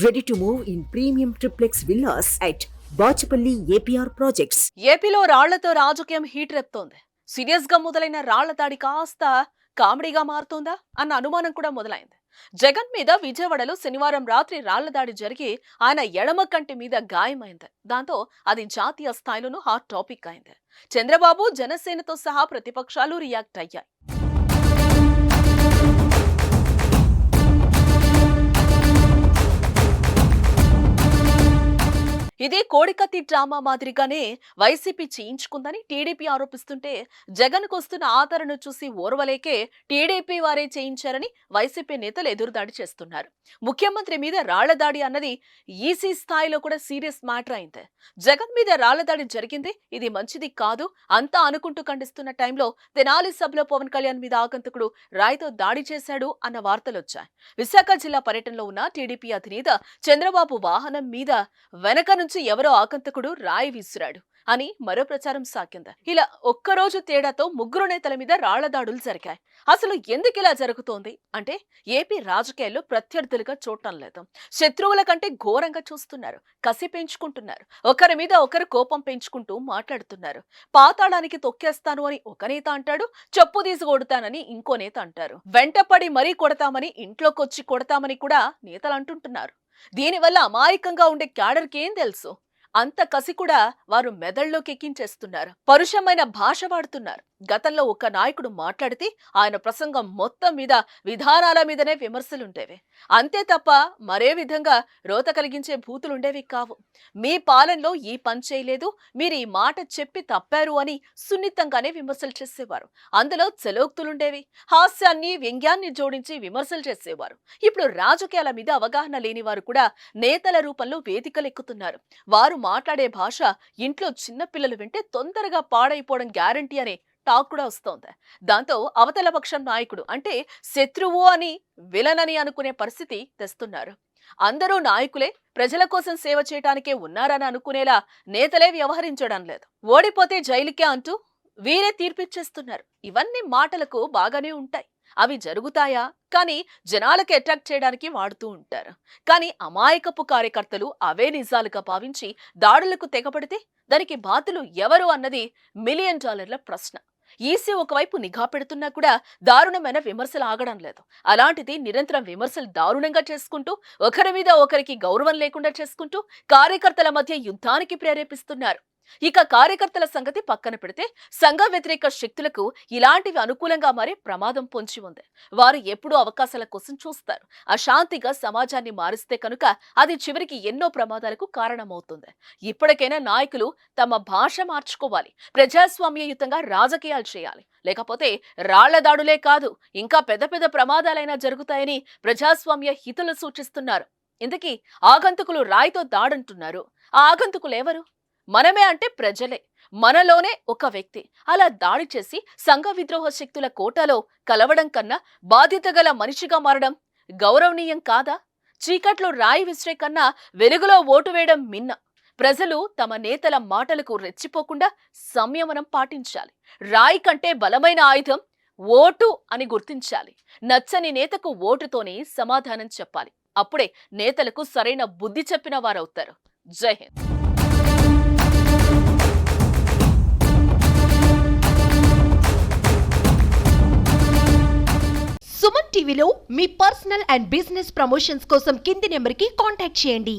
Ready to move in premium triplex villas at Bachupally APR projects. ఏపీలో రాళ్లతో రాజకీయం heat రేపుతోంది. సీరియస్ గా మొదలైన రాళ్ల దాడి కాస్త కామెడీగా మారుతోందా అన్న అనుమానం కూడా మొదలైంది. జగన్ మీద విజయవాడలో శనివారం రాత్రి రాళ్ల దాడి జరిగి ఆయన ఎడమ కంటి మీద గాయమైంది. దాంతో అది జాతీయ స్థాయిలోనూ హాట్ టాపిక్ అయింది. చంద్రబాబు, జనసేనతో సహా ప్రతిపక్షాలు రియాక్ట్ అయ్యాయి. ఇదే కోడికత్తి డ్రామా మాదిరిగానే వైసీపీ చేయించుకుందని టీడీపీ ఆరోపిస్తుంటే, జగన్ కు వస్తున్న ఆదరణ చూసి ఓర్వలేకే టీడీపీ వారే చేయించారని వైసీపీ నేతలు ఎదురుదాడి చేస్తున్నారు. ముఖ్యమంత్రి మీద రాళ్ల దాడి అన్నది ఈసీ స్థాయిలో కూడా సీరియస్ మ్యాటర్ అయింది. జగన్ మీద రాళ్ల దాడి జరిగింది, ఇది మంచిది కాదు అంతా అనుకుంటూ ఖండిస్తున్న టైంలో తెనాలి సభలో పవన్ కళ్యాణ్ మీద ఆగంతకుడు రాయితో దాడి చేశాడు అన్న వార్తలొచ్చాయి. విశాఖ జిల్లా పర్యటనలో ఉన్న టీడీపీ అధినేత చంద్రబాబు వాహనం మీద వెనక నుంచి ఎవరో ఆగంతకుడు రాయి విసిరాడు అని మరో ప్రచారం సాగింది. ఇలా ఒక్కరోజు తేడాతో ముగ్గురు నేతల మీద రాళ్ల దాడులు జరిగాయి. అసలు ఎందుకు ఇలా జరుగుతోంది అంటే, ఏపీ రాజకీయాల్లో ప్రత్యర్థులుగా చూడటం లేదు, శత్రువుల కంటే ఘోరంగా చూస్తున్నారు, కసి పెంచుకుంటున్నారు, ఒకరి మీద ఒకరు కోపం పెంచుకుంటూ మాట్లాడుతున్నారు. పాతాళానికి తొక్కేస్తాను అని ఒక నేత అంటాడు, చెప్పు తీసి కొడతానని ఇంకో నేత అంటారు, వెంటపడి మరీ కొడతామని, ఇంట్లోకొచ్చి కొడతామని కూడా నేతలు అంటుంటున్నారు. దీనివల్ల అమాయకంగా ఉండే క్యాడర్కి ఏం తెలుసు? అంత కసి కూడా వారు మెదళ్లోకి ఎక్కించేస్తున్నారు. పరుషమైన భాష వాడుతున్నారు. గతంలో ఒక నాయకుడు మాట్లాడితే ఆయన ప్రసంగం మొత్తం మీద విధానాల మీదనే విమర్శలుండేవి, అంతే తప్ప మరే విధంగా రోత కలిగించే భూతులుండేవి కావు. మీ పాలనలో ఈ పని చేయలేదు, మీరు ఈ మాట చెప్పి తప్పారు అని సున్నితంగానే విమర్శలు చేసేవారు. అందులో చలోక్తులుండేవి, హాస్యాన్ని వ్యంగ్యాన్ని జోడించి విమర్శలు చేసేవారు. ఇప్పుడు రాజకీయాల మీద అవగాహన లేని వారు కూడా నేతల రూపంలో వేదికలెక్కుతున్నారు. వారు మాట్లాడే భాష ఇంట్లో చిన్నపిల్లలు వింటే తొందరగా పాడైపోవడం గ్యారంటీ అనే టాక్ కూడా వస్తోంది. దాంతో అవతల పక్షం నాయకుడు అంటే శత్రువు అని, విలన్ అని అనుకునే పరిస్థితి తెస్తున్నారు. అందరూ నాయకులే, ప్రజల కోసం సేవ చేయడానికే ఉన్నారని అనుకునేలా నేతలే వ్యవహరించడం లేదు. ఓడిపోతే జైలుకే అంటూ వీరే తీర్పిచ్చేస్తున్నారు. ఇవన్నీ మాటలకు బాగానే ఉంటాయి, అవి జరుగుతాయా కానీ జనాలకు అట్రాక్ట్ చేయడానికి వాడుతూ ఉంటారు. కానీ అమాయకపు కార్యకర్తలు అవే నిజాలుగా భావించి దాడులకు తెగపడితే దానికి బాధ్యులు ఎవరు అన్నది $1 మిలియన్ ప్రశ్న. ఈసీ ఒకవైపు నిఘా పెడుతున్నా కూడా దారుణమైన విమర్శలు ఆగడం లేదు. అలాంటిది నిరంతరం విమర్శలు దారుణంగా చేసుకుంటూ, ఒకరి మీద ఒకరికి గౌరవం లేకుండా చేసుకుంటూ కార్యకర్తల మధ్య యుద్ధానికి ప్రేరేపిస్తున్నారు. ఇక కార్యకర్తల సంగతి పక్కన పెడితే, సంఘ వ్యతిరేక శక్తులకు ఇలాంటివి అనుకూలంగా మారే ప్రమాదం పొంచి ఉంది. వారు ఎప్పుడూ అవకాశాల కోసం చూస్తారు. అశాంతిగా సమాజాన్ని మారిస్తే కనుక అది చివరికి ఎన్నో ప్రమాదాలకు కారణమవుతుంది. ఇప్పటికైనా నాయకులు తమ భాష మార్చుకోవాలి, ప్రజాస్వామ్యయుతంగా రాజకీయాలు చేయాలి. లేకపోతే రాళ్ల దాడులే కాదు, ఇంకా పెద్ద పెద్ద ప్రమాదాలైనా జరుగుతాయని ప్రజాస్వామ్య హితులు సూచిస్తున్నారు. ఇంతకీ ఆగంతకులు రాయితో దాడంటున్నారు, ఆ ఆగంతకులు ఎవరు? మనమే అంటే ప్రజలే, మనలోనే ఒక వ్యక్తి. అలా దాడి చేసి సంఘ విద్రోహ శక్తుల కోటాలో కలవడం కన్నా బాధ్యత గల మనిషిగా మారడం గౌరవనీయం కాదా? చీకట్లో రాయి విసిరే కన్నా వెలుగులో ఓటు వేయడం మిన్న. ప్రజలు తమ నేతల మాటలకు రెచ్చిపోకుండా సంయమనం పాటించాలి. రాయి కంటే బలమైన ఆయుధం ఓటు అని గుర్తించాలి. నచ్చని నేతకు ఓటుతోనే సమాధానం చెప్పాలి. అప్పుడే నేతలకు సరైన బుద్ధి చెప్పిన వారవుతారు. జై హింద్. సుమన్ టీవీలో మీ పర్సనల్ అండ్ బిజినెస్ ప్రమోషన్స్ కోసం కింది నెంబర్కి కాంటాక్ట్ చేయండి.